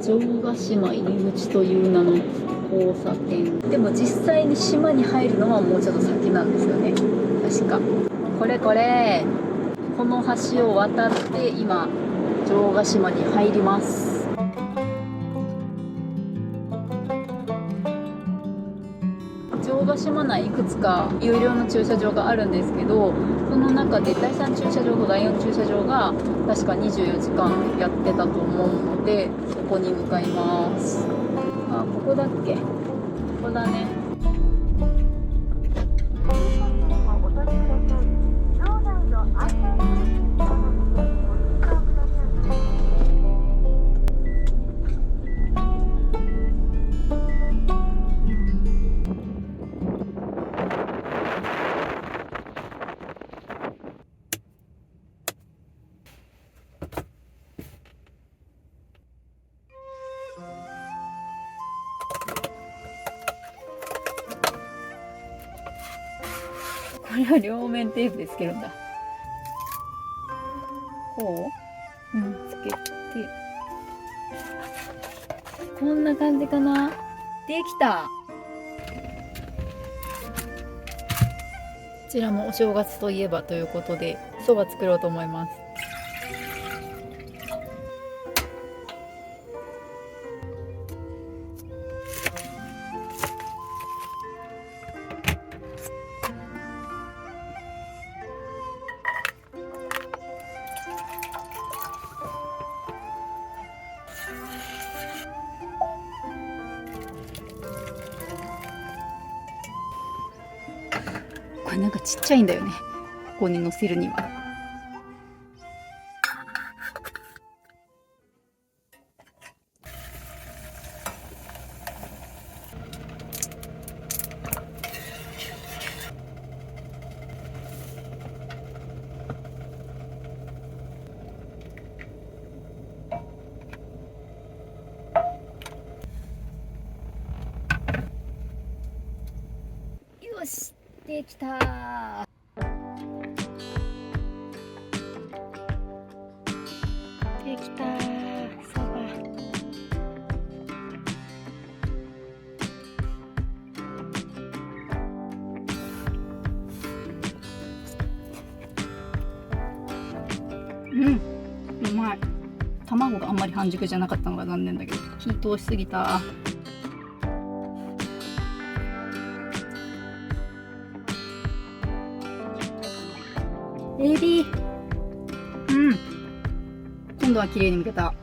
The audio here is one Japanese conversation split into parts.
城ヶ島入り口という名の交差点でも、実際に島に入るのはもうちょっと先なんですよね、確か。これこの橋を渡って今城ヶ島に入ります。城ヶ島内いくつか有料の駐車場があるんですけど、その中で第3駐車場と第4駐車場が確か24時間やってたと思うので、そこに向かいます。あ、ここだっけ。ここだね。これは両面テープでつけるんだ。こう、つけて、こんな感じかな。できた。こちらもお正月といえばということで、そば作ろうと思います。これなんかちっちゃいんだよね、ここに乗せるには。よし、できたー。できたー、そば。うまい。卵があんまり半熟じゃなかったのが残念だけど、火通しすぎた。エビ、今度は綺麗にむけた。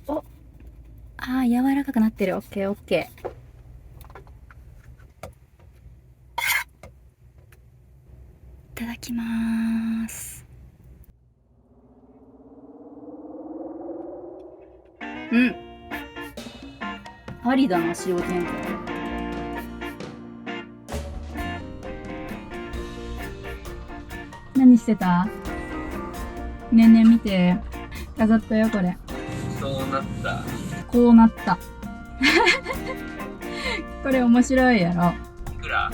お、柔らかくなってる。オッケーオッケー。いただきまーす。ありだな、塩気。何してた？ねえねえ見て。飾ったよ、これ。そうなった。こうなった。これ面白いやろ。いくら？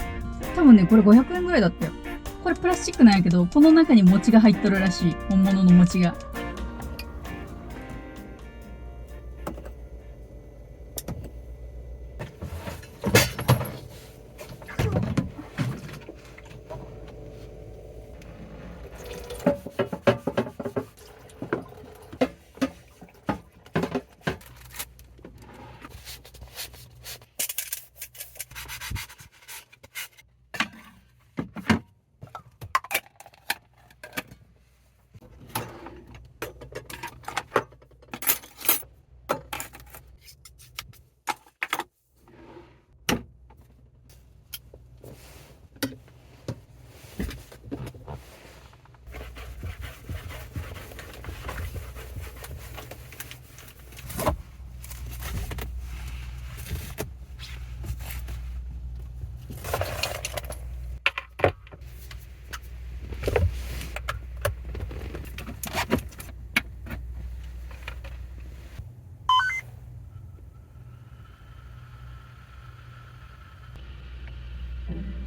多分ね、これ500円ぐらいだったよ。これプラスチックなんやけど、この中に餅が入っとるらしい。本物の餅が。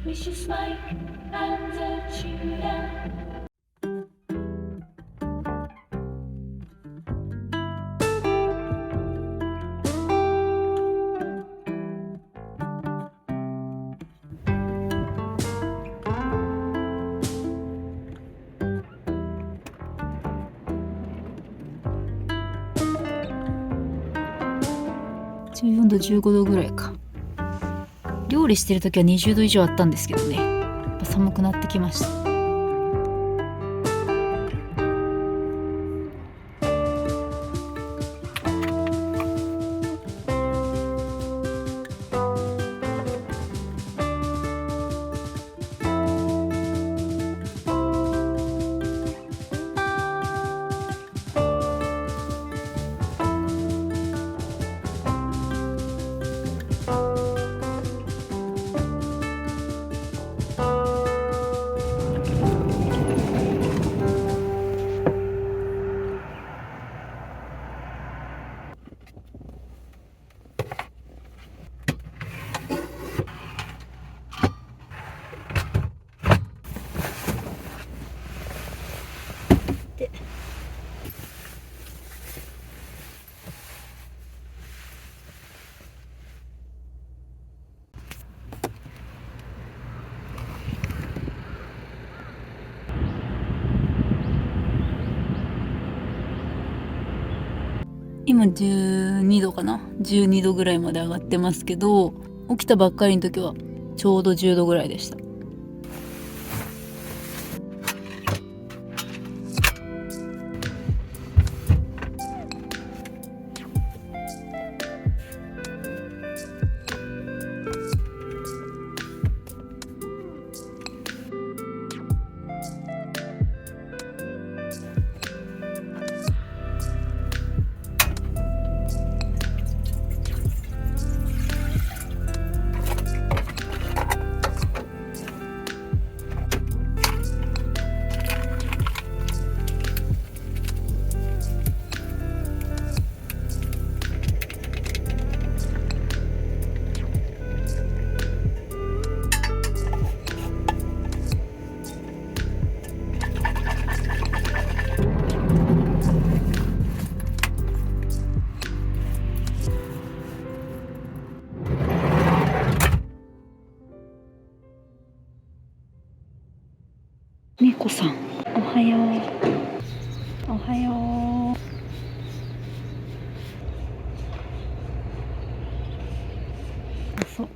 Wishes like Tanzania. 14度15度ぐらいか。料理してる時は20度以上あったんですけどね、やっぱ寒くなってきました。今12度かな、12度ぐらいまで上がってますけど、起きたばっかりの時はちょうど10度ぐらいでした。猫さん、おはよう。おはよう。そう。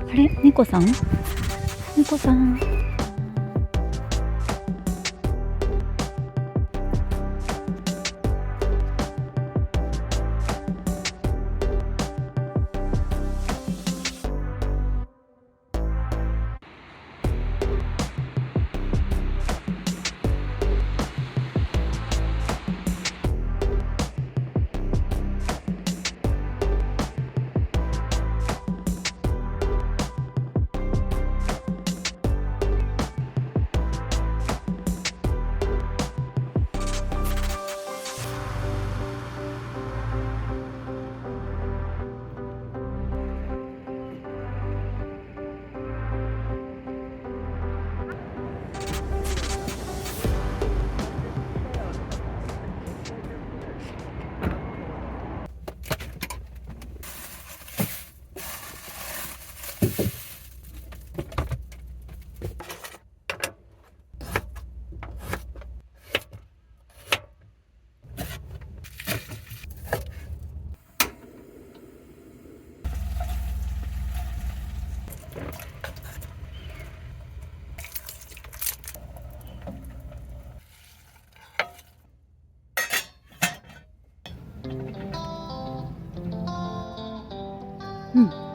あれ、猫さん？猫さん。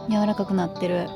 柔らかくなってる。